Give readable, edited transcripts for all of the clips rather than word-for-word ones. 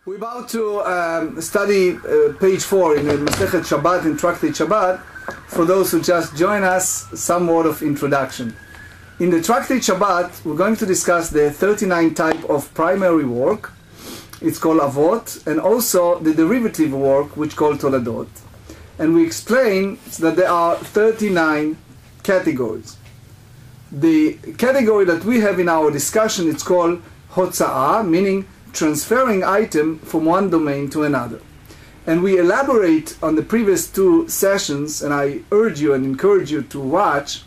We're about to study page 4 in the Masechet Shabbat in Tractate Shabbat. For those who just join us, some word of introduction. In the Tractate Shabbat, we're going to discuss the 39 type of primary work. It's called Avot, and also the derivative work, which is called Toladot. And we explain that there are 39 categories. The category that we have in our discussion, it's called Hotza'a, meaning transferring item from one domain to another. And we elaborate on the previous two sessions, and I urge you and encourage you to watch.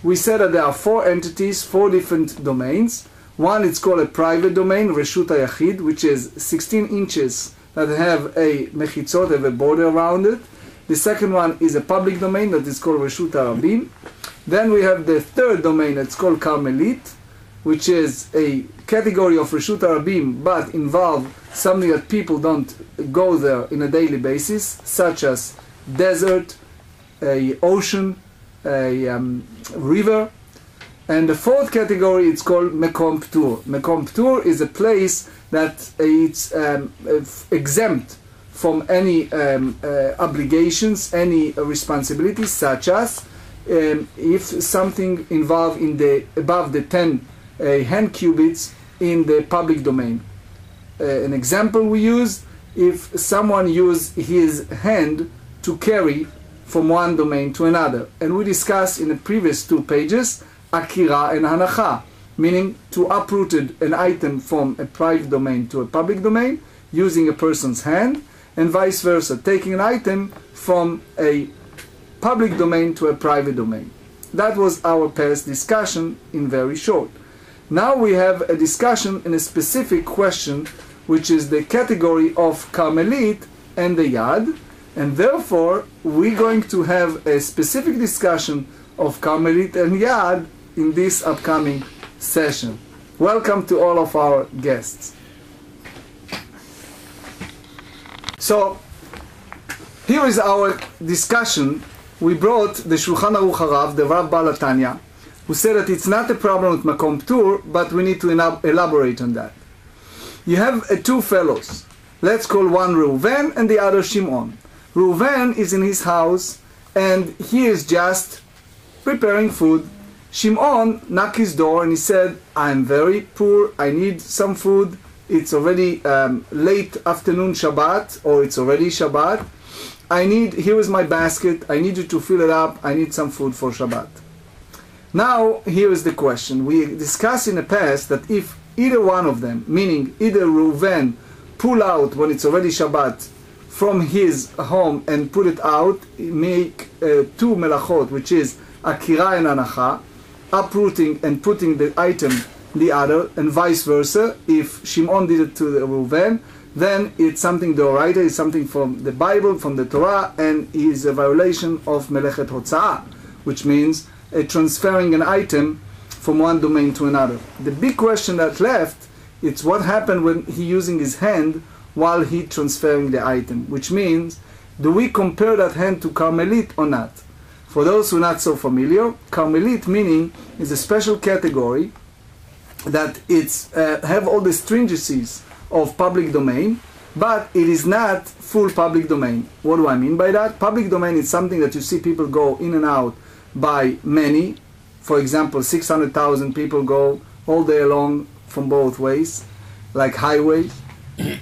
We said that there are 4 entities, 4 different domains. One is called a private domain, Reshut HaYachid, which is 16 inches that have a mechitzot, have a border around it. The second one is a public domain that is called Reshut HaRabim. Then we have the third domain that's called Carmelit, which is a category of Reshut HaRabim, but involve something that people don't go there in a daily basis, such as desert, a ocean, a river. And the fourth category, it's called Mekom Ptur. Mekom Ptur is a place that it's exempt from any obligations, any responsibilities, such as if something involved in the above the 10 hand cubits in the public domain. An example we use, if someone used his hand to carry from one domain to another. And we discussed in the previous 2 pages Akira and Hancha, meaning to uproot an item from a private domain to a public domain using a person's hand, and vice versa, taking an item from a public domain to a private domain. That was our past discussion in very short. Now we have a discussion in a specific question, which is the category of Carmelit and the Yad, and therefore we're going to have a specific discussion of Carmelit and Yad in this upcoming session. Welcome to all of our guests. So here is our discussion. We brought the Shulchan Aruch Harav, the Rav Baal HaTanya, who said that it's not a problem with Makom Ptur, but we need to elaborate on that. You have 2 fellows. Let's call one Reuven and the other Shimon. Reuven is in his house and he is just preparing food. Shimon knocked his door and he said, I'm very poor, I need some food. It's already late afternoon Shabbat, or it's already Shabbat. Here is my basket, I need you to fill it up, I need some food for Shabbat. Now, here is the question. We discussed in the past that if either one of them, meaning either Reuven, pull out when it's already Shabbat from his home and put it out, make 2 melachot, which is Akira and Hancha, uprooting and putting the item the other, and vice versa. If Shimon did it to the Reuven, then it's something d'oraita, it's something from the Bible, from the Torah, and is a violation of Melechet Hotza'a, which means transferring an item from one domain to another. The big question that left, it's what happened when he using his hand while he transferring the item, which means, do we compare that hand to Carmelit or not? For those who are not so familiar, Carmelit meaning is a special category that it's have all the stringencies of public domain, but it is not full public domain. What do I mean by that? Public domain is something that you see people go in and out by many. For example, 600,000 people go all day long from both ways, like highways.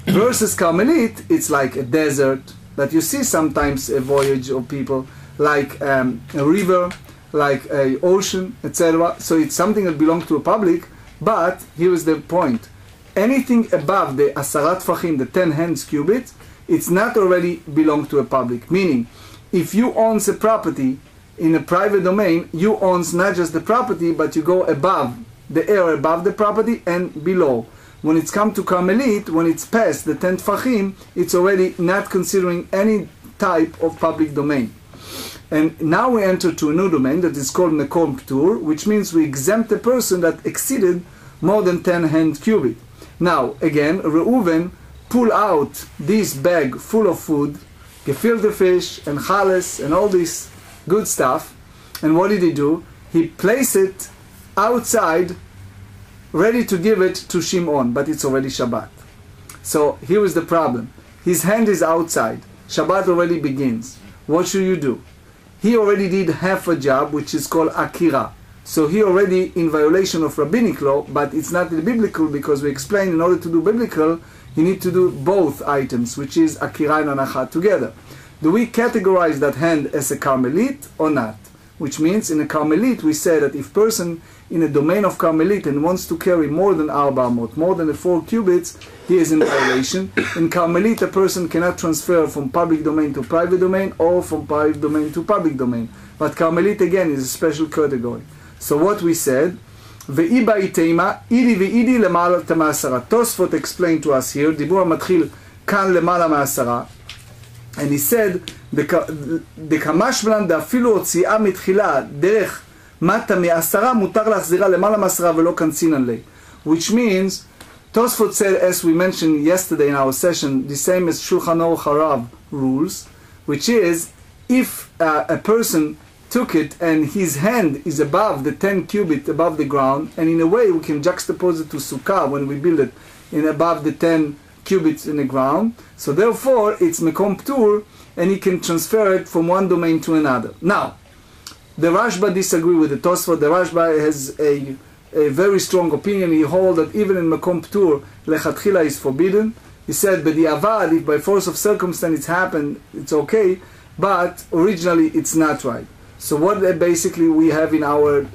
Versus Carmelit, it's like a desert that you see sometimes a voyage of people, like a river, like an ocean, etc. So it's something that belongs to a public, but here is the point. Anything above the Asarat Fachim, the 10 hands cubits, it's not already belong to a public. Meaning, if you own a property in a private domain, you own not just the property, but you go above, the area above the property and below. When it's come to Carmelit, when it's past the 10 Fachim, it's already not considering any type of public domain. And now we enter to a new domain that is called Mekom Ptur, which means we exempt a person that exceeded more than 10 hand cubit. Now, again, Reuven pull out this bag full of food, gefilte fish and chales and all this good stuff. And what did he do? He placed it outside, ready to give it to Shimon, but it's already Shabbat. So here is the problem. His hand is outside. Shabbat already begins. What should you do? He already did half a job, which is called Akira. So he already in violation of rabbinic law, but it's not biblical, because we explained in order to do biblical, you need to do both items, which is Akira and Hancha together. Do we categorize that hand as a Carmelite or not? Which means in a Carmelite we say that if person in a domain of Carmelite and wants to carry more than 4 amot, more than the 4 cubits, he is in violation. In Carmelite a person cannot transfer from public domain to private domain or from private domain to public domain. But Carmelite again is a special category. So what we said, Ve'i ba'itema, idi ve'idi lemala ma'asara. Tosfot explained to us here, דיבור המתחיל כאן למעלה מ10, and he said, דקמשמלן דאפילו הוציאה מתחילה דרך מטה מ10 מותר להחזירה למעלה מ10 ולא קנצינן לי. Which means, Tosfot said, as we mentioned yesterday in our session, the same as Shulchan Aruch Harav rules, which is, if a person took it and his hand is above the 10 cubit above the ground, and in a way we can juxtapose it to Sukkah when we build it in above the 10 cubits in the ground, so therefore it's Mekom Ptur, and he can transfer it from one domain to another. Now, the Rashba disagree with the Tosfot. The Rashba has a very strong opinion. He holds that even in Mekom Ptur, Lechatchila is forbidden. He said, B'di'avad, if by force of circumstance it's happened, it's okay, but originally it's not right. So what basically we have in our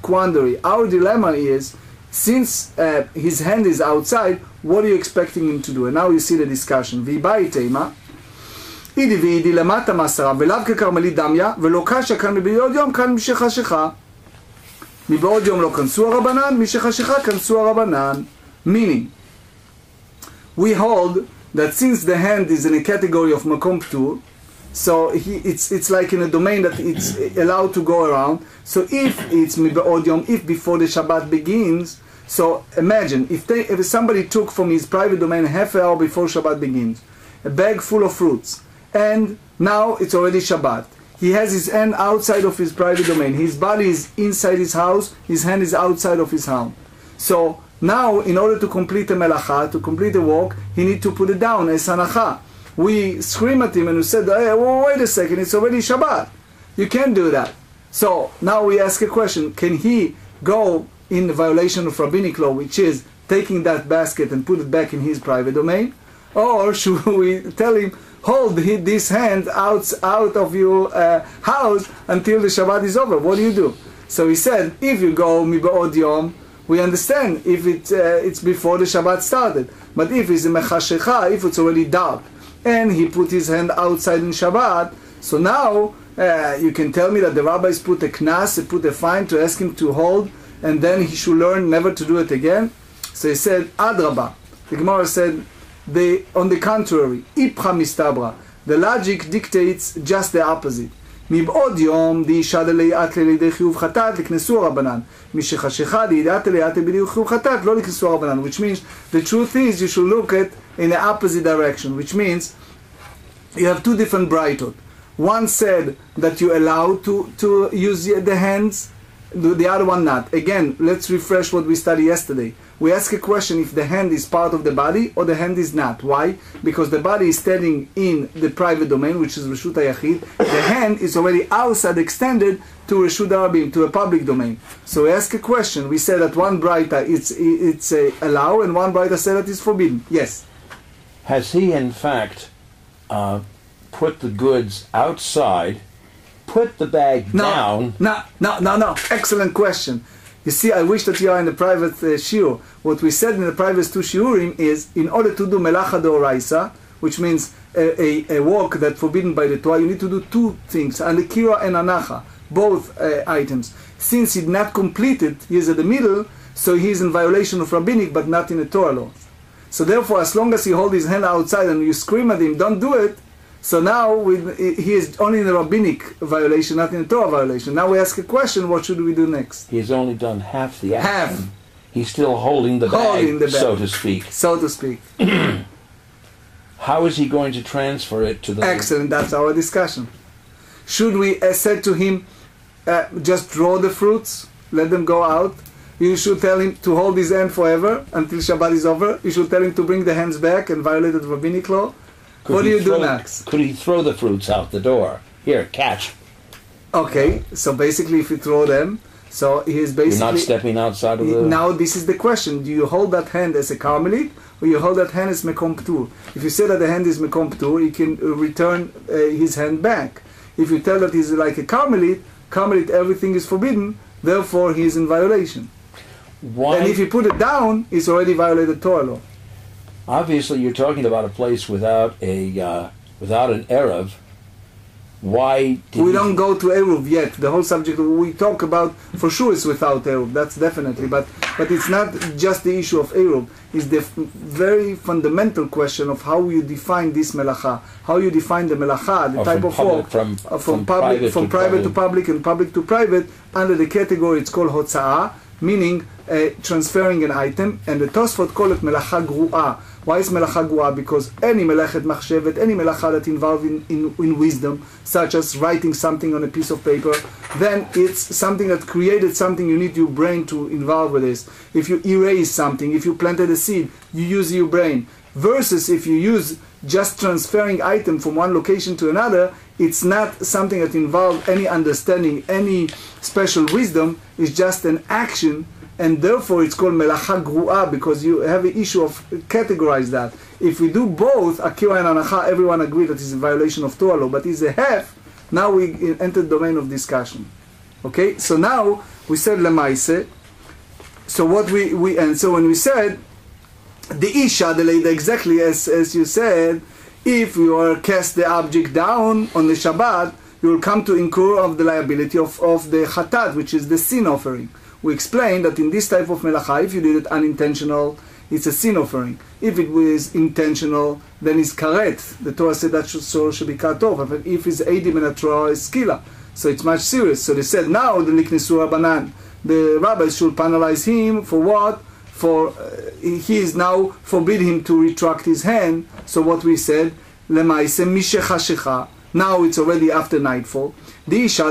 quandary, our dilemma is, since his hand is outside, what are you expecting him to do? And now you see the discussion. V'iba'itema, idi v'idi lemata masara, v'lav ככרמלית דמיה, ולא קשה כאן מבעוד יום, כאן משחשיכה. מבעוד יום לא כנסו הרבנן, משחשיכה כנסו הרבנן. Meaning, we hold that since the hand is in a category of Makom Ptur, so it's like in a domain that it's allowed to go around. So if it's מבעוד יום, if before the Shabbat begins, so imagine if somebody took from his private domain half an hour before Shabbat begins, a bag full of fruits, and now it's already Shabbat. He has his hand outside of his private domain. His body is inside his house, his hand is outside of his house. So now, in order to complete the melacha, to complete the work, he needs to put it down as hanacha. We scream at him and we said, hey, wait a second, it's already Shabbat. You can't do that. So now we ask a question, can he go in the violation of rabbinic law, which is taking that basket and put it back in his private domain? Or should we tell him, hold this hand out of your house until the Shabbat is over? What do you do? So he said, if you go miba'od yom, we understand if it's before the Shabbat started. But if it's in mechashecha, if it's already dark, and he put his hand outside in Shabbat, so now you can tell me that the rabbis put a knas, put a fine to ask him to hold, and then he should learn never to do it again. So he said, Adraba. The Gemara said, on the contrary, Ipcha mistabra. The logic dictates just the opposite. מבעוד יום דאישה דלאט לידי חיוב חטאת לכנסו הרבנן. משחשיכה דאידעת ליאת בדיוק חיוב חטאת לא לכנסו הרבנן. Which means the truth is you should look at in the opposite direction. Which means you have two different brightot. One said that you allow to use the hands, the other one not. Again, let's refresh what we studied yesterday. We ask a question if the hand is part of the body or the hand is not. Why? Because the body is standing in the private domain, which is Reshut HaYachid. The hand is already outside, extended to Reshut HaRabim, to a public domain. So we ask a question. We say that one braita it's allow, and one braita said that it's forbidden. Yes. Has he in fact put the goods outside, put the bag down? No. Excellent question. You see, I wish that you are in the private shiur. What we said in the private two shiurim is, in order to do melacha d'oraisa, which means a work that's forbidden by the Torah, you need to do two things, akira and hancha, both items. Since he did not complete it, he is at the middle, so he is in violation of rabbinic, but not in the Torah law. So therefore, as long as he holds his hand outside and you scream at him, don't do it, so now he is only in the rabbinic violation, not in the Torah violation. Now we ask a question, what should we do next? He has only done half the action. Half. He's still holding the bag, so to speak. So to speak. How is he going to transfer it to the... Excellent, that's our discussion. Should we said to him, just draw the fruits, let them go out, You should tell him to hold his hand forever until Shabbat is over. You should tell him to bring the hands back and violate the rabbinic law. What do you do next? Could he throw the fruits out the door? Here, catch. Okay, so basically if you throw them, so he is basically... You're not stepping outside of the... Now this is the question. Do you hold that hand as a Carmelite or you hold that hand as Mekom Ptur? If you say that the hand is Mekom Ptur, he can return his hand back. If you tell that he's like a Carmelite, everything is forbidden, therefore he is in violation. Why? And if you put it down, it's already violated Torah law. Obviously, you're talking about a place without an Erev. Why did we don't go to Eruv yet. The whole subject we talk about, for sure, is without Eruv. That's definitely. But it's not just the issue of Eruv. It's the very fundamental question of how you define this melacha. How you define the melacha, the type of work from private to public and public to private. Under the category, it's called hotzaa, meaning transferring an item, and the Tosfot call it melacha gru'a. Why is melacha gru'a? Because any melechet machshevet, any melacha that involves in wisdom, such as writing something on a piece of paper, then it's something that created something. You need your brain to involve with this. If you erase something, if you planted a seed, you use your brain. Versus if you use just transferring item from one location to another, it's not something that involves any understanding, any special wisdom. It's just an action, and therefore it's called melacha gru'a, because you have an issue of categorize that. If we do both, Akira and Hancha, everyone agree that it's a violation of Torah law, but it's a half. Now we enter the domain of discussion. Okay, so now we said lemaise. So what we and so when we said the isha, the lady, exactly as you said, if you are cast the object down on the Shabbat, you will come to incur of the liability of the chatat, which is the sin offering. We explained that in this type of melacha, if you did it unintentional, it's a sin offering. If it was intentional, then it's karet. The Torah said that should be cut off. If it's eidim and a Torah, it's skila. So it's much serious. So they said now the liknesu rabbanan, the rabbis should penalize him for what? For he is now forbid him to retract his hand. So what we said, lemaise mishechashecha. Now it's already after nightfall. The isha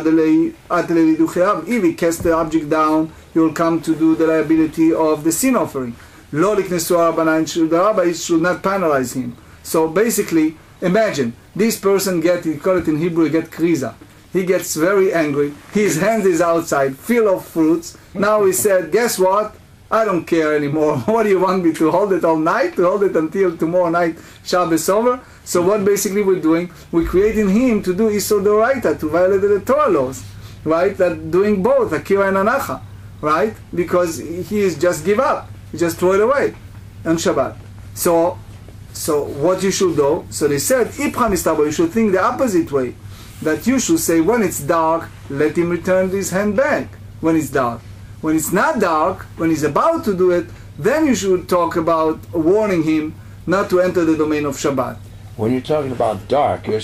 if he casts the object down, he will come to do the liability of the sin offering. Lo liknesu rabbanan, the rabbis should not penalize him. So basically, imagine this person he call it in Hebrew, he get kriza. He gets very angry. His hand is outside, full of fruits. Now he said, guess what? I don't care anymore. What do you want me to hold it all night? To hold it until tomorrow night, Shabbos over? So what basically we're doing, we're creating him to do Isur Doraita, to violate the Torah laws, right? That doing both, Akira and Anacha, right? Because he is just give up. He just throw it away on Shabbat. So what you should do, so they said, Ipcha Mistabo, you should think the opposite way. That you should say, when it's dark, let him return his hand back, when it's dark. When it's not dark, when he's about to do it, then you should talk about warning him not to enter the domain of Shabbat. When you're talking about dark, you're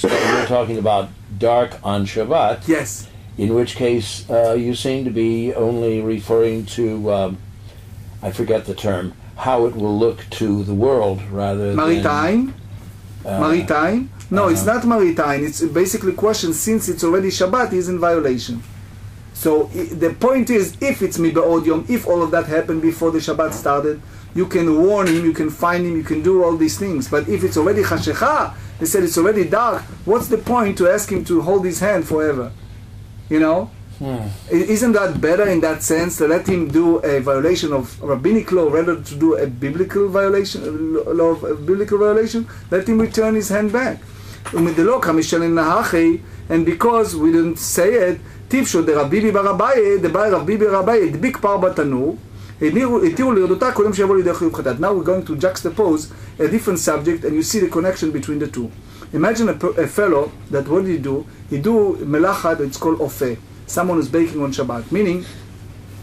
talking about dark on Shabbat. Yes. In which case, you seem to be only referring to, I forget the term, how it will look to the world rather Maritime? than... Maritime? No, it's not maritime. It's basically a question, since it's already Shabbat, he's in violation. So the point is, if it's mibe'od, if all of that happened before the Shabbat started, you can warn him, you can find him, you can do all these things. But if it's already chashecha, they said it's already dark, what's the point to ask him to hold his hand forever? You know? Isn't that better in that sense, to let him do a violation of rabbinic law rather to do a biblical violation, law of a biblical violation? Let him return his hand back. And because we didn't say it, טיפשו דרביבי ברביי, דבאי רביבי ברביי, דביק פר בתנור, התירו לרדותה קודם שיבוא לידי חיוב חטאת. Now we're going to juxtapose a different subject, and you see the connection between the two. Imagine a fellow that what did he do? He do melacha that's called ofe. Someone who's baking on Shabbat. Meaning,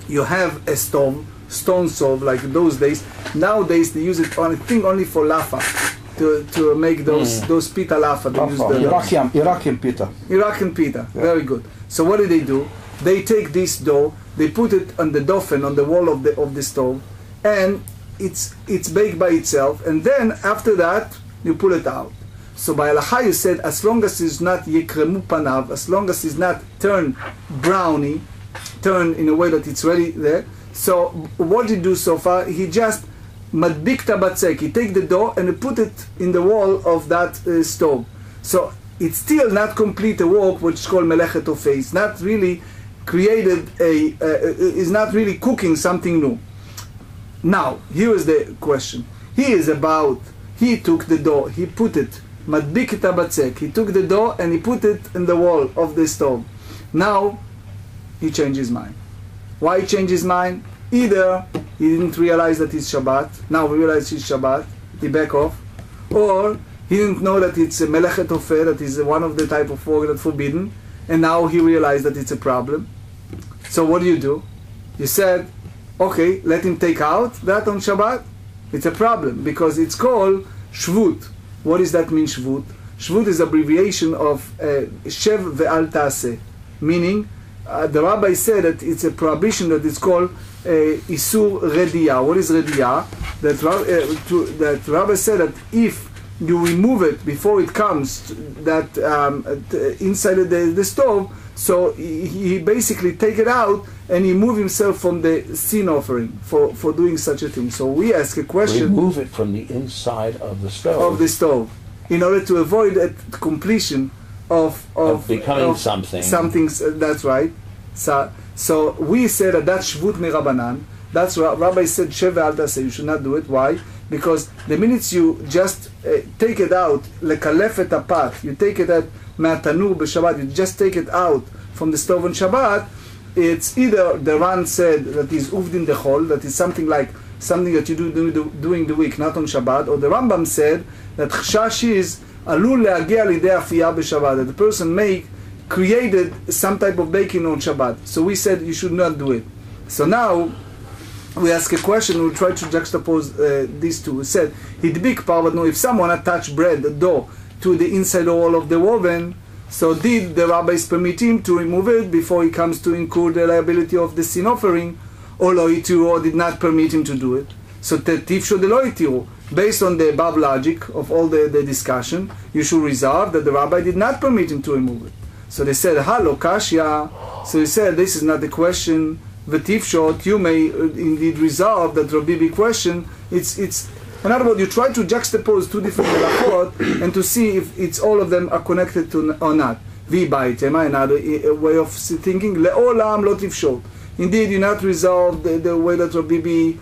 you have a stone stove like those days. Nowadays they use it on, I think, only for lafa. To make those pita lafa. Iraqi pita. Iraqi pita. Yeah. Very good. So what do? They take this dough, they put it on the dofen, on the wall of the stove, and it's baked by itself. And then after that you pull it out. So by halacha you said, as long as it's not yikremu panav, as long as it's not turned browny, turned in a way that it's ready there, So what did he do so far? He just madbik tabatzek. He take the dough and he put it in the wall of that stove. So it's still not complete a work which is called melechet ofei. It's not really created is not really cooking something new. Now here is the question. He took the dough, he put it madbik tabatzek. He took the dough and he put it in the wall of the stove. Now he changed his mind. Why he changed his mind? Either he didn't realize that it's Shabbat, now we realize it's Shabbat, he back off, or he didn't know that it's a melechet ofei, that is one of the type of work that's forbidden, and now he realized that it's a problem. So what do? You said, okay, let him take out that on Shabbat. It's a problem, because it's called shvut. What does that mean, shvut? Shvut is abbreviation of shev ve'al taseh, meaning the rabbi said that it's a prohibition that is called isur rediyah. What is rediyah? That rabbi said that if you remove it before it comes inside the stove, so he basically take it out and he move himself from the sin offering for doing such a thing. So we ask a question. Remove it from the inside of the stove. Of the stove, in order to avoid a completion of becoming something. Something, that's right. So we said that that's shvut mirabanan. That's what Rabbi said, shev ve'al taseh. You should not do it. Why? Because the minute you just take it out, lekalef et apat, you take it out me'atanur b'Shabbat, you just take it out from the stove on Shabbat, it's either the Ran said that is uvdin dechol, that is something that you do during the week, not on Shabbat, or the Rambam said that chashash is alul le'agia lidei afiyah b'Shabbat, that the person created some type of baking on Shabbat. So we said you should not do it. So now we ask a question, we'll try to juxtapose these two. We said, Hidbik parvat, if someone attached bread, the dough, to the inside wall of the oven, so did the rabbis permit him to remove it before he comes to incur the liability of the sin offering, or lo itiru, or did not permit him to do it? So tetifsho de lo itiru. Based on the above logic of all the discussion, you should resolve that the rabbi did not permit him to remove it. So they said, Halo kashya. So he said, this is not the question. V'tifshot, you may indeed resolve that Rabbi question. It's in other words, you try to juxtapose two different halachot and to see if it's all of them are connected to or not. V'baitema, another way of thinking. Le'olam lo tifshot. Indeed, you not resolve the way that Rabbi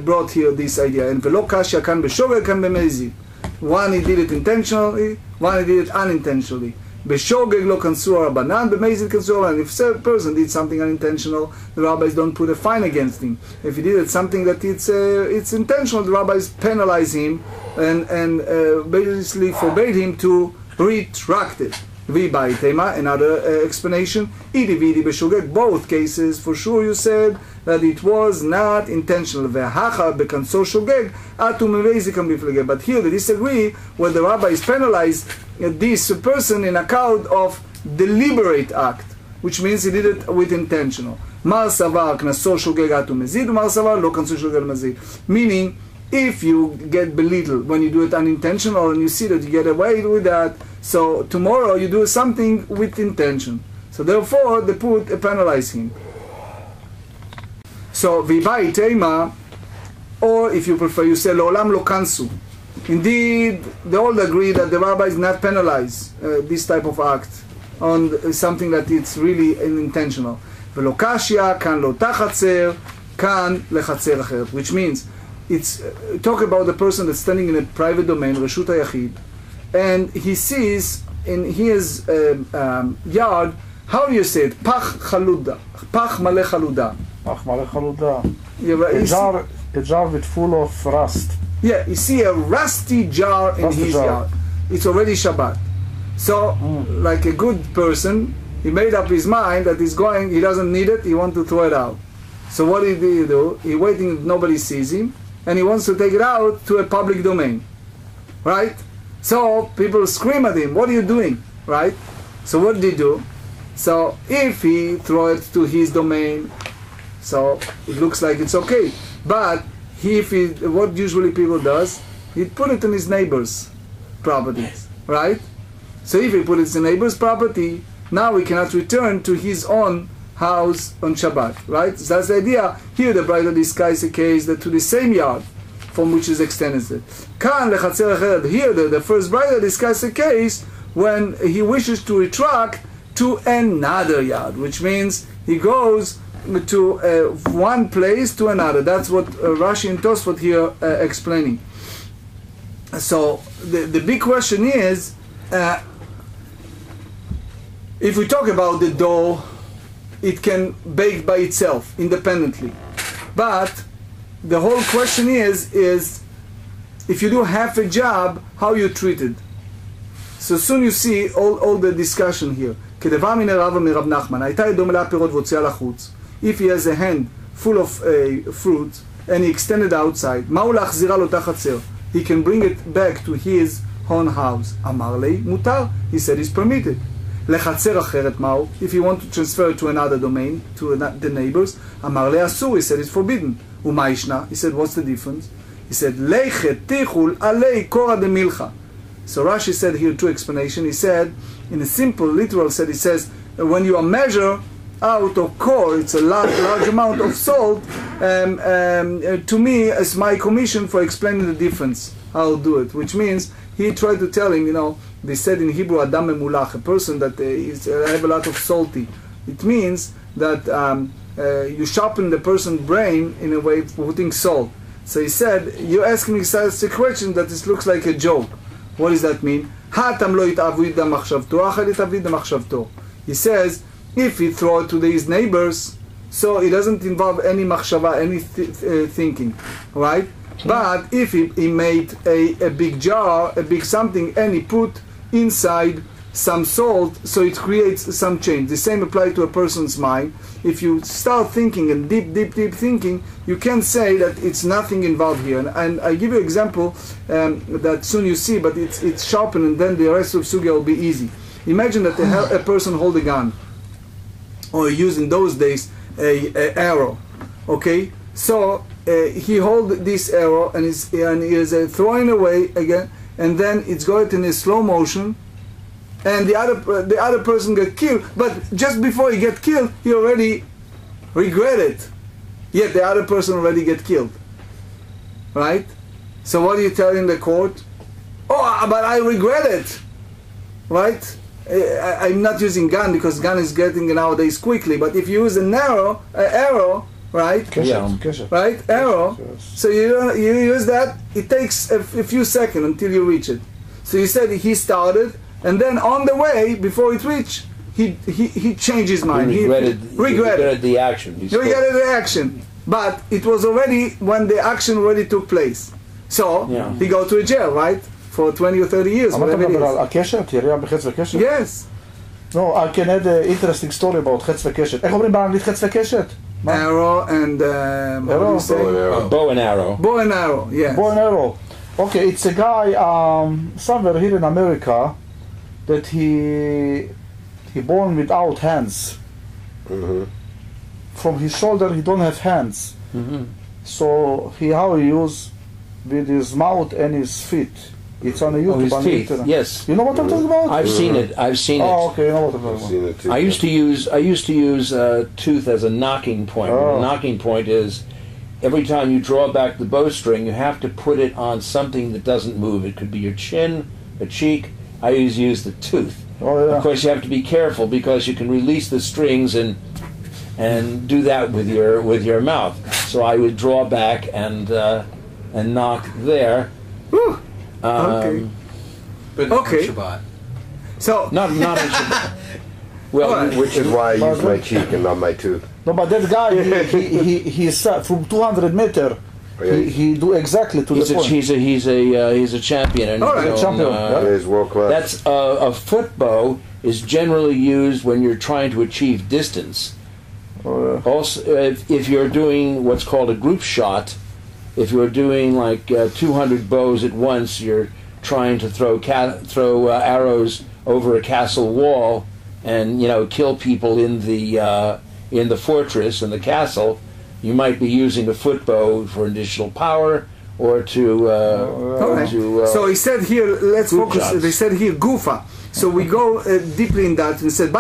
brought here this idea. And v'lo kashya kan b'shogeg kan b'mezid. One he did it intentionally, one he did it unintentionally. B'shogeg lo kansur rabbanan, b'mezid kansur rabbanan. If a person did something unintentional, the rabbis don't put a fine against him. If he did something that it's intentional, the rabbis penalize him and basically forbade him to retract it. V'baitema, another explanation. Idi v'idi b'shogeg. Both cases, for sure, you said that it was not intentional. Ve'hacha b'kansor shogeg atu mevezikam b'flegeg. But here they disagree, where the rabbis penalize this person in account of deliberate act, which means he did it with intentional. Mar savar knasor shogeg atu mezid, mar savar lo kansor shogeg mezid. Meaning, if you get belittled when you do it unintentional and you see that you get away with that, so tomorrow you do something with intention. So therefore, they penalize him. So v'bai tema, or if you prefer, you say lo'olam lo kansu. Indeed, they all agree that the rabbis not penalize this type of act on something that it's really unintentional. V'lo kashya kan lo tachatzer kan lechatzer acheret, which means it's talk about the person that's standing in a private domain, reshut hayachid, and he sees in his yard, how do you say it? Pach chaluda, pach maleh chaluda. Pach maleh chaluda. Yeah, a jar with full of rust. Yeah, you see a rusty jar in his yard. It's already Shabbat. So, like a good person, he made up his mind that he doesn't need it, he wants to throw it out. So what did he do? He waiting that nobody sees him, and he wants to take it out to a public domain. Right? So people scream at him, what are you doing? Right? So what did he do? So if he throw it to his domain, so it looks like it's okay. But what usually people does, he put it in his neighbor's property. Right? So if he put it in his neighbor's property, now he cannot return to his own house on Shabbat, right? So that's the idea. Here the Braita discusses a case that to the same yard from which is extended it. Here the first Braita discusses a case when he wishes to retract to another yard, which means he goes to one place to another. That's what Rashi and Tosfot here explaining. So the big question is, if we talk about the dough, it can bake by itself independently, but the whole question is if you do half a job, how you treat it. So soon you see all the discussion here. If he has a hand full of fruit and he extended outside, he can bring it back to his own house. Amar lei mutar, he said it's permitted. If you want to transfer it to another domain, to the neighbors, Amar lei asur, he said it's forbidden. Mishna, he said what's the difference? He said leichet tichul alei kora de milcha. So Rashi said here two explanations. He said, in a simple literal sense, he says when you measure out of core, it's a large amount of salt. To me, as my commission for explaining the difference, I'll do it. Which means he tried to tell him, they said in Hebrew, Adam memulach, a person that have a lot of salty. It means that you sharpen the person's brain in a way of putting salt. So he said, you're asking me such a question that it looks like a joke. What does that mean? He says, if he throw it to his neighbors, so it doesn't involve any machshava, any thinking, right? But if he made a big jar, a big something, and he put inside some salt, so it creates some change. The same applies to a person's mind. If you start thinking and deep thinking, you can say that it's nothing involved here. And I give you an example that soon you see, but it's sharpened, and then the rest of sugya will be easy. Imagine that a person hold a gun, or use in those days a arrow. Okay, so he hold this arrow and he is throwing away again, and then it's going in a slow motion. And the other person get killed, but just before he get killed, he already regret it. Yet the other person already get killed, right? So what do you tell in the court? Oh, but I regret it, right? I'm not using gun because gun is getting nowadays quickly. But if you use an arrow, right? Right, arrow. So you use that. It takes a few seconds until you reach it. So you said he started. And then on the way, before it reached, he changed his mind. He regretted the action. He regretted the action. But it was already when the action already took place. So he go to a jail, right? For 20 or 30 years, whatever it is. Yes. No, I can add an interesting story about חץ וקשת. איך אומרים באנגלית חץ וקשת? Arrow and... bow and arrow. Bow and arrow, yes. Bow and arrow. Okay, it's a guy somewhere here in America that he born without hands. Mm-hmm. From his shoulder he don't have hands. Mm-hmm. So how he use with his mouth and his feet. It's on YouTube. His teeth. Yes. You know what I'm talking about? I've seen it. Oh, okay, you know what I'm talking about. Seen it too. I used to use tooth as a knocking point. Oh. The knocking point is every time you draw back the bowstring, you have to put it on something that doesn't move. It could be your chin, a cheek. I always use the tooth. Oh, yeah. Of course, you have to be careful because you can release the strings and do that with your mouth. So I would draw back and knock there. Whew. Okay. But not Okay. on Shabbat. So Not on Shabbat. Well, Alright. Which is why I use my cheek and not my tooth. No, but that guy, he's from 200 meter. He do exactly to the point. he's a champion. And All right, you know, champion, It is world class. That's a foot bow is generally used when you're trying to achieve distance. Also, if you're doing what's called a group shot, if you're doing like 200 bows at once, you're trying to throw arrows over a castle wall and kill people in the fortress and the castle. You might be using a foot bow for additional power or to. so he said here, let's focus. shots. They said here, gufa. So we go deeply in that and said,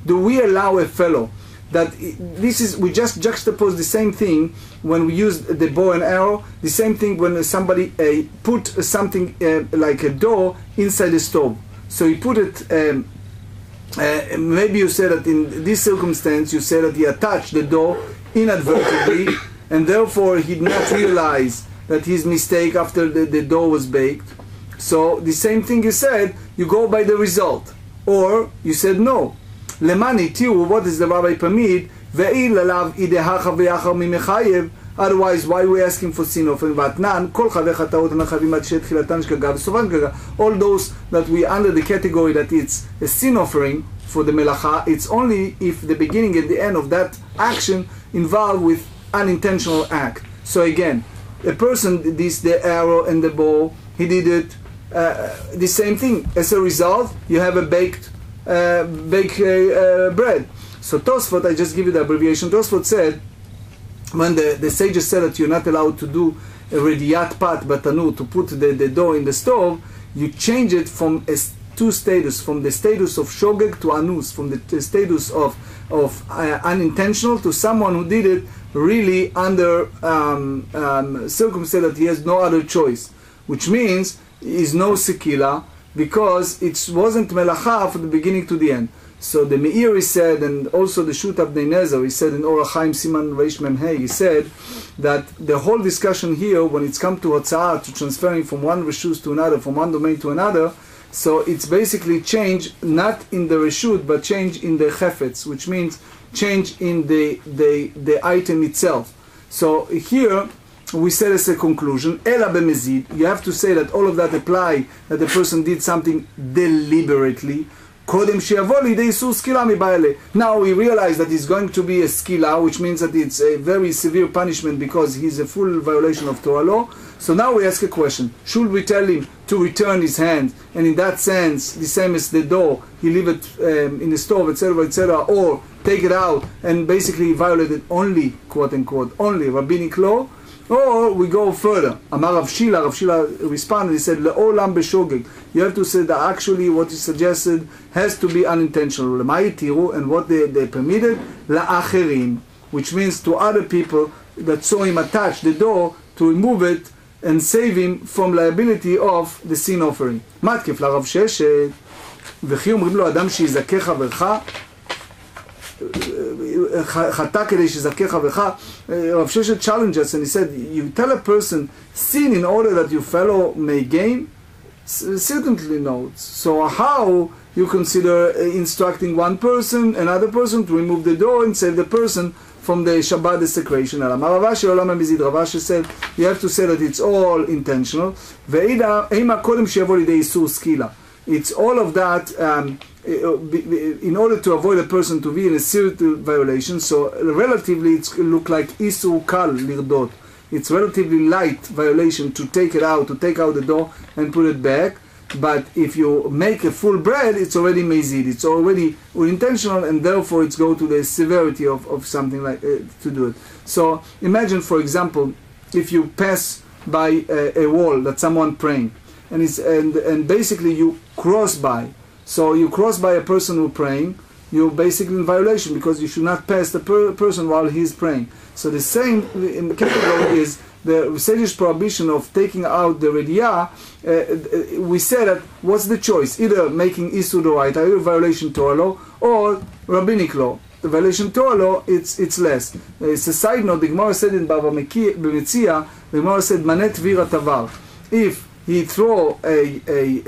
do we allow a fellow that this is, we just juxtapose the same thing when we use the bow and arrow, the same thing when somebody put something like a door inside the stove. So he put it, maybe you say that in this circumstance, you say that he attached the door inadvertently, and therefore he did not realize that his mistake after the dough was baked. So the same thing you said, you go by the result. Or you said no. Lemani tiru, what does the rabbi permit? Otherwise, why are we asking for sin offering? All those that we under the category that it's a sin offering for the melacha, it's only if the beginning and the end of that action involved with unintentional act. So again, a person did this, the arrow and the bow, he did it, the same thing. As a result, you have a baked bread. So Tosfot, I just give you the abbreviation. Tosfot said, when the sages said that you're not allowed to do a rediyat pat batanur, to put the dough in the stove, you change it from two status, from the status of shogeg to anus, from the status of unintentional to someone who did it really under circumstance that he has no other choice, which means is no sekila, because it wasn't melacha from the beginning to the end. So the Meir, he said, and also the Shut of Nezer, he said in Orach Chaim Siman Reish Mem Hey, he said that the whole discussion here, when it's come to Hotzaa, to transferring from one reshus to another, from one domain to another, so it's basically change not in the reshut, but change in the chefetz, which means change in the item itself. So here we said as a conclusion, Ela b'mezid, you have to say that all of that apply, that the person did something deliberately. Now we realize that it's going to be a skila, which means that it's a very severe punishment because he's a full violation of Torah law. So now we ask a question: should we tell him to return his hand, and in that sense, the same as the dough, he leave it in the stove, etc., or take it out and basically violate it only, quote unquote, only rabbinic law? Or we go further. Amar Rav Shila responded, he said, Le'olam b'shogeg. You have to say that actually what he suggested has to be unintentional. Lemai tiru, and what they permitted, la'acherim, which means to other people that saw him attach the door, to remove it and save him from liability of the sin offering. Matkef larav sheshet, וכי אומרים לו אדם שיזכה חברך, חטא כדי שיזכה חברך. Rav Sheshet challenged us and he said, you tell a person sin in order that your fellow may gain? Certainly not. So how you consider instructing one person, another person, to remove the door and save the person from the Shabbat desecration? Ravashi said, you have to say that it's all intentional. It's all of that in order to avoid a person to be in a serious violation. So relatively it look like isur kal lirdot. It's relatively light violation to take it out, to take out the dough and put it back. But if you make a full bread, it's already mezid. It's already unintentional, and therefore it's go to the severity of something like to do it. So imagine, for example, if you pass by a wall that someone praying, and basically you cross by. So you cross by a person who praying, you're basically in violation because you should not pass the person while he's praying. So the same in the category is the sage's prohibition of taking out the rediyah. We say that what's the choice? Either making isur d'oraita, either violation Torah law, or rabbinic law. The violation Torah law, it's less. It's a side note. The Gemara said in Bava Metzia, the Gemara said manet vira tavar. If he throw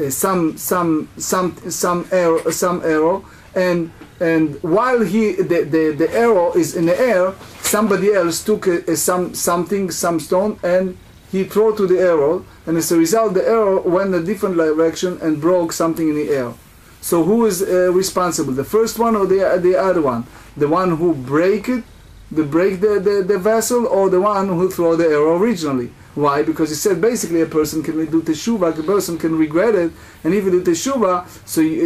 some arrow, and while the arrow is in the air, somebody else took some stone and he threw to the arrow, and as a result the arrow went in a different direction and broke something in the air. So who is responsible? The first one or the other one? The one who break the vessel, or the one who threw the arrow originally? Why? Because he said basically a person can do teshuvah, a person can regret it, and if you do teshuvah,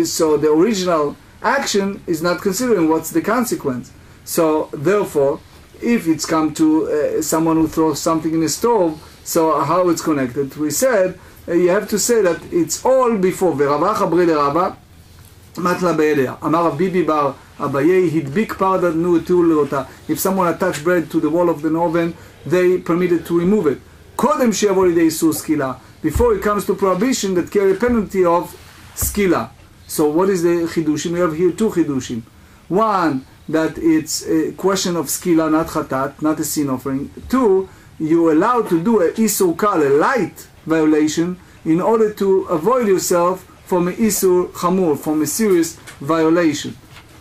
so the original action is not considering what's the consequence. So therefore, if it's come to someone who throws something in a stove, so how it's connected? We said you have to say that it's all before. ורבה חברי לרבה, מתלה בידיה. אמר רב ביבי בר אביי, הדביק פרדה נו תיאור לראותה. If someone attached bread to the wall of the oven, they permitted to remove it. קודם שיבוא לידי איסור סקילה. Before it comes to prohibition that carry a penalty of skila. So what is the chidushim? We have here two chidushim. One, that it's a question of skila, not chatat, not a sin offering. Two, you're allowed to do a isur kal, a light violation, in order to avoid yourself from an isur chamur, from a serious violation.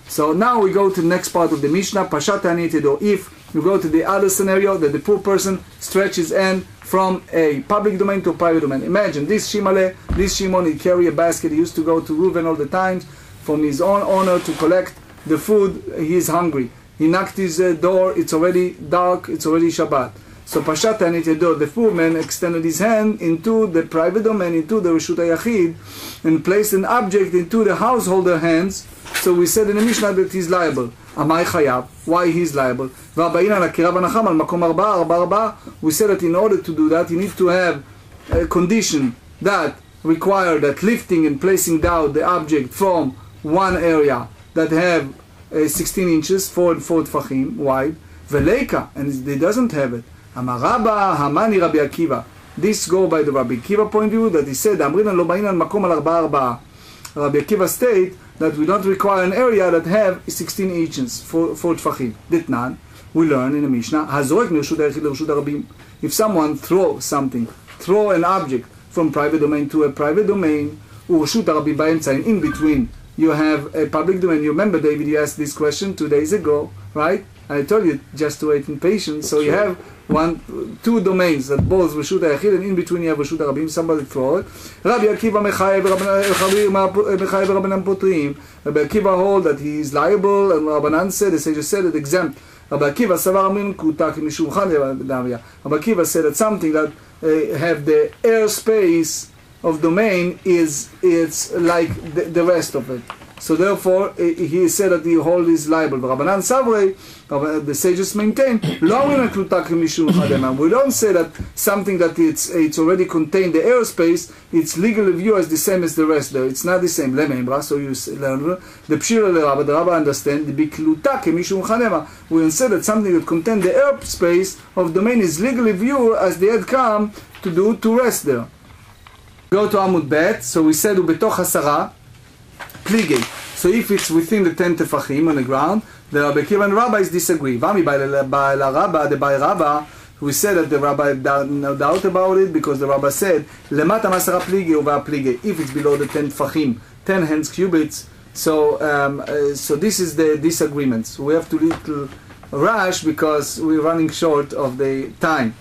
So now we go to the next part of the Mishnah, pashat anitedo. If you go to the other scenario, that the poor person stretches hand from a public domain to a private domain. Imagine this Shimale, this Shimon, he carry a basket. He used to go to Reuven all the time from his own owner to collect the food. He is hungry. He knocked his door. It's already dark. It's already Shabbat. So Pashat Anitedo, the poor man extended his hand into the private domain, into the Reshut HaYachid, and placed an object into the householder hands. So we said in the Mishnah that he's liable. Amai chayav, why he's liable? L'Akira v'Hancha al makom arba. We said that in order to do that, you need to have a condition that require that lifting and placing down the object from one area that have 16 inches, 4 tfachim wide, v'leika, and it doesn't have it. Amar Rabba, Hamani Rabbi Akiva. This go by the Rabbi Akiva point of view, that he said, Amrinan lo ba'inan makom al arba. Rabbi Akiva state that we don't require an area that have 16 inches, 4 tfachim. Ditnan, we learn in the Mishnah, Hazorek mirshut ha'yachid l'rshut harabim. If someone throw something, throw an object from private domain to a private domain, u'rshut harabim ba'emtza, and in between you have a public domain. You remember, David, you asked this question 2 days ago, right? I told you just to wait in patience. So you have two domains that both Reshut HaYachid, and in between you have Reshut HaRabim. Somebody throw it. Rabbi Akiva mechayev Rabbanan potrim. Rabbi Akiva hold that he is liable, and Rabbanan said, the sages said it exempt. Rabbi Akiva savar amin kutak mishulchan Rabbi Akiva said that something that have the airspace of domain it's like the rest of it. So therefore, he said that he hold is liable. Rabbanan Savrei, the sages maintain, we don't say that something that it's already contained the airspace, it's legally viewed as the same as the rest there. It's not the same. So you learn the Pshira Rabba, the Rabba understand the bikluta kemishum chanema. We say that something that contains the airspace of domain is legally viewed as they had come to rest there. Go to Amud Bet. So we said ubetoch asara. So if it's within the 10 tefachim on the ground, the Rabbi Akiva and rabbis disagree. Vami by the Rabba, we said that the rabbi had no doubt about it, because the rabbi said, Lemata masara pligi uva pligi. If it's below the 10 tefachim, 10 hands cubits, so this is the disagreement. So we have to little rush because we're running short of the time.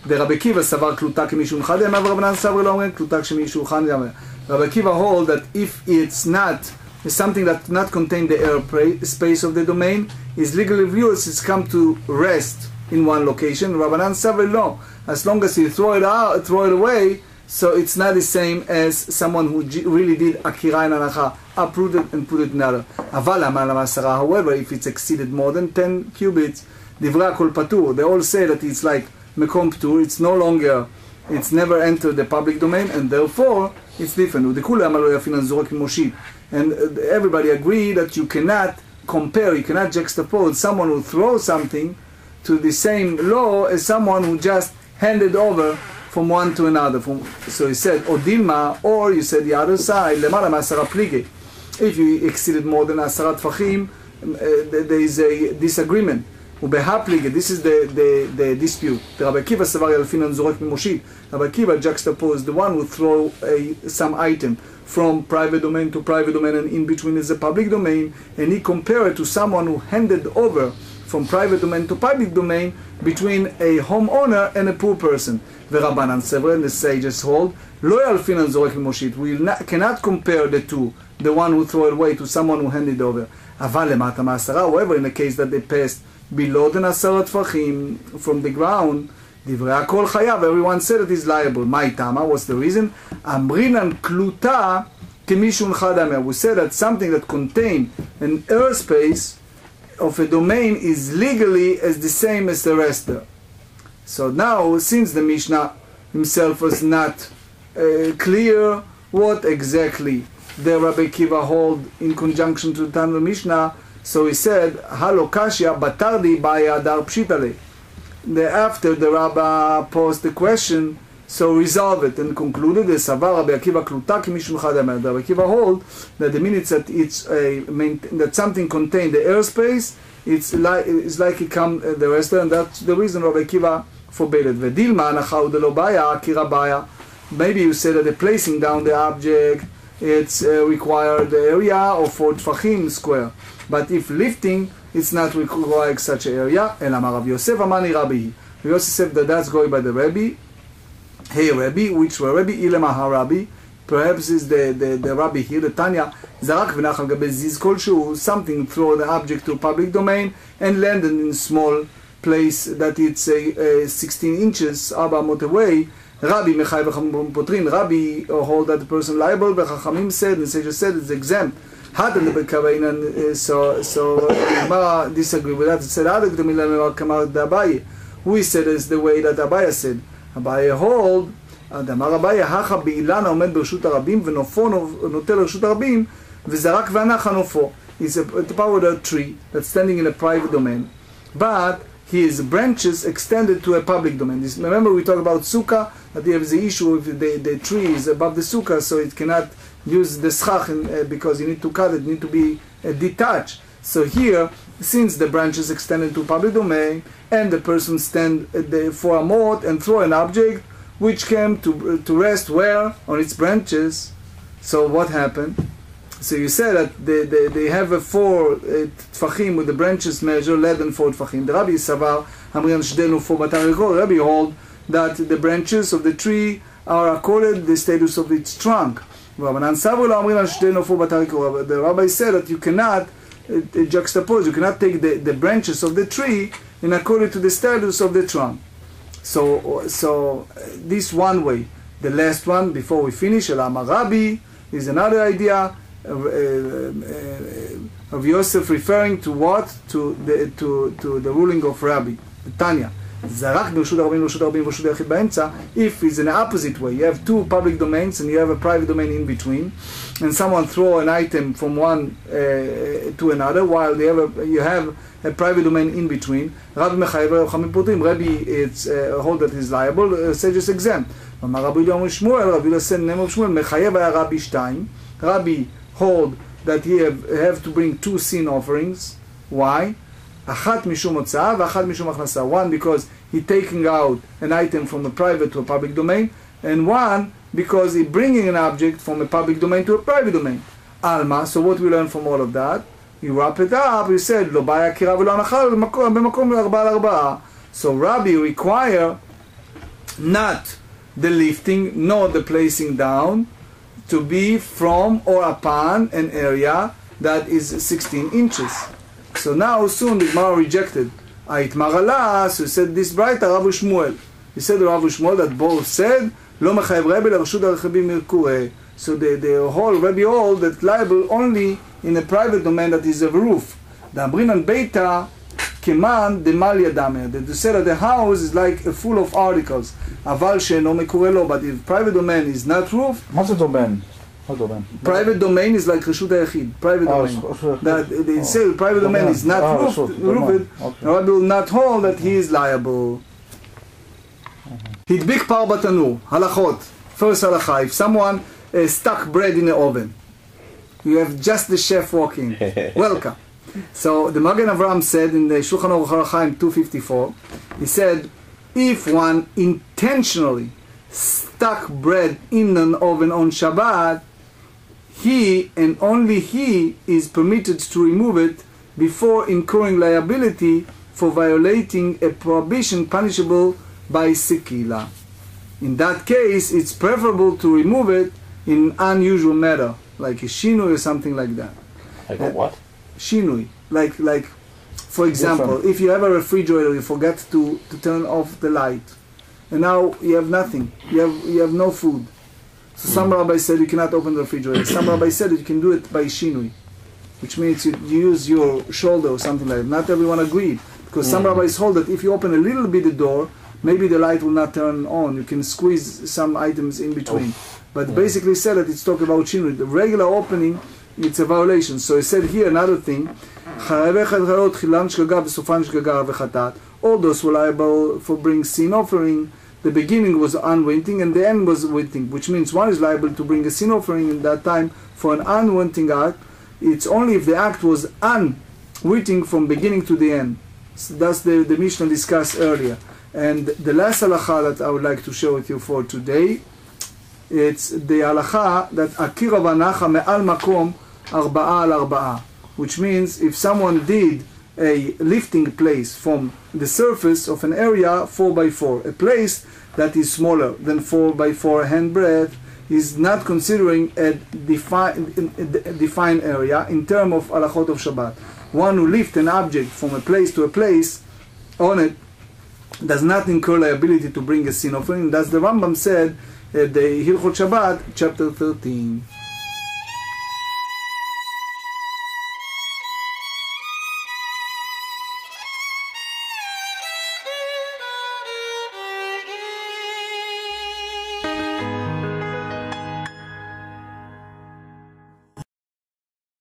The Rabbi Akiva savar kluta kemishum chadem, Rabbanan savar lo omer kluta kemishum chadem. Rabbi Akiva hold that if it's not something that not contain the air space of the domain, is legally viewed as it's come to rest in one location. Rabbanan Savar lo, as long as you throw it away, so it's not the same as someone who really did Akira and Hancha, uproot it and put it in another. However, if it's exceeded more than 10 cubits, Divrei Kol Patur, they all say that it's like Mekom Ptur, it's no longer, it's never entered the public domain, and therefore it's different. And everybody agree that you cannot compare, you cannot juxtapose someone who throws something to the same law as someone who just handed over from one to another. So he said, Odilma, or you said the other side, if you exceeded more than Asarat Fachim, there is a disagreement. This is the dispute. The Rabbi Akiva savar yalfinan zorek mimoshit. Rabbi Akiva juxtaposed the one who throw some item from private domain to private domain, and in between is a public domain, and he compared it to someone who handed over from private domain to public domain between a homeowner and a poor person. The Rabbanan several and the sages hold lo yalfinan zorek mimoshit. We cannot compare the two, the one who threw it away to someone who handed over. However, in the case that they passed below the Asarat Fachim from the ground, Divrei Kol Chayav, everyone said it is liable. Ma'itama, what's the reason? Amrinan Kluta Kemishun Chadamer. We said that something that contains an airspace of a domain is legally as the same as the rest there. So now, since the Mishnah himself was not clear what exactly the Rabbi Akiva hold in conjunction to the Talmud Mishnah. So he said, "Halo kashya batardi baya dar pshitale." After the Rabbi posed the question, so resolve it and concluded the Savar Rabbi Akiva kluta ki mishum chadam. Rabbi Akiva hold that the minutes that that something contained the airspace, it's like it come the rest, and that's the reason Rabbi Akiva forbade it. V'dilma anacha udelo baya akira baya. Maybe you say that the placing down the object, it's required area of 4 tfachim square. But if lifting, it's not required such an area. El amar Rav Yosef amani Rabbi. Rav Yosef said that that's going by the Rabbi. Hey Rabbi, which were Rabbi Ilema HaRabbi. Perhaps is the Rabbi here, the Tanya. Zarak v'nachal gabe ziz kolshu, something throw the object to public domain and landed in small place that it's 16 inches, 4 amot away. Rabbi Mechai v'chachamim potrin. Rabbi hold that the person liable. V'chachamim said, and sages said it's exempt. So Gemara disagree with that. It said, who said is the way that Abaye said. Abaye hold, אמר אביי, הכה באילן העומד ברשות הרבים ונופו נוטה לרשות הרבים וזרק והנחה נופו. It's a power of a tree that's standing in a private domain, but his branches extended to a public domain. Remember we talked about sukkah, that you have the issue if the tree is above the sukkah, so it cannot use the schach because you need to cut it, need to be detached. So here, since the branches extended to public domain, and the person stand for a mot and throw an object which came to rest where? On its branches. So what happened? So you said that they have a 4 tfachim with the branches measure less than 4 tfachim. The Rabbi Savar, Rabbi hold that the branches of the tree are accorded the status of its trunk. The Rabbi said that you cannot juxtapose, you cannot take the branches of the tree in according to the status of the trunk. So this one way. The last one, before we finish, Elama Rabbi, is another idea of Yosef referring to what? To the ruling of Rabbi, Tanya. Zarak ברשות הרבים, ברשות הרבים, ברשות היחיד באמצע. If it's in the opposite way, you have 2 public domains and you have a private domain in between, and someone throw an item from one to another, while you have a private domain in between. Rabbi Mechayev, Chachamim Potrim. Rabbi it's hold that is liable, sages exempt. Rabbi Rabbi said name of Shmuel, Mechayev היה Rabbi 2. Rabbi hold that he have to bring 2 sin offerings. Why? אחת משום הוצאה ואחת משום הכנסה. One because he taking out an item from a private to a public domain, and one because he bringing an object from a public domain to a private domain. Alma. So what we learn from all of that? You wrap it up. You said לא באה עקירה ולא הנחה במקום 4 ל4. So Rabbi require not the lifting nor the placing down to be from or upon an area that is 16 inches. So now soon the Gemara rejected. So he said this bright Rav Shmuel. He said Rav Shmuel that both said לא מחייב רבי לרשות הרכבים מרקורה. So the whole Rabbi hold that liable only in a private domain that is a roof. דאמרין על ביתה כמן דמל ידמה. They said that the house is like full of articles. אבל שאינו מקורה לו. But if private domain is not roof. מה זה דומיין? Private domain is like רשות היחיד. Private domain. That they say private domain is not roofed. Rabbi will not hold that he is liable. הדביק פר בתנור. הלכות. First halacha. If someone stuck bread in the oven, you have just the chef walking. Welcome. So the Magen Avraham said in the Shulchan Aruch Halacha 254, he said, if one intentionally stuck bread in an oven on Shabbat, he and only he is permitted to remove it before incurring liability for violating a prohibition punishable by sekila. In that case, it's preferable to remove it in unusual manner, like a shinui or something like that. Like a what? Shinui. Like for example, if you have a refrigerator, you forget to turn off the light, and now you have nothing. You have no food. So some rabbis said you cannot open the refrigerator. Some rabbis said you can do it by shinui, which means you use your shoulder or something like that. Not everyone agreed, because some rabbis hold that if you open a little bit the door, maybe the light will not turn on. You can squeeze some items in between. But basically said that it's talking about shinui. The regular opening, it's a violation. So he said here another thing. All those were liable for bringing sin offering. The beginning was unwanting and the end was wanting, which means one is liable to bring a sin offering in that time for an unwanting act. It's only if the act was unwitting from beginning to the end. So that's the Mishnah discussed earlier. And the last halacha that I would like to share with you for today, it's the halacha that עקירה והנחה מעל מקום 4 על 4, which means if someone did a lifting place from the surface of an area 4 by 4, a place that is smaller than 4 by 4 handbreadth, is not considering a defined area in terms of halachot of Shabbat. One who lifts an object from a place to a place on it does not incur liability to bring a sin offering. That's the Rambam said at the Hilchot Shabbat, chapter 13.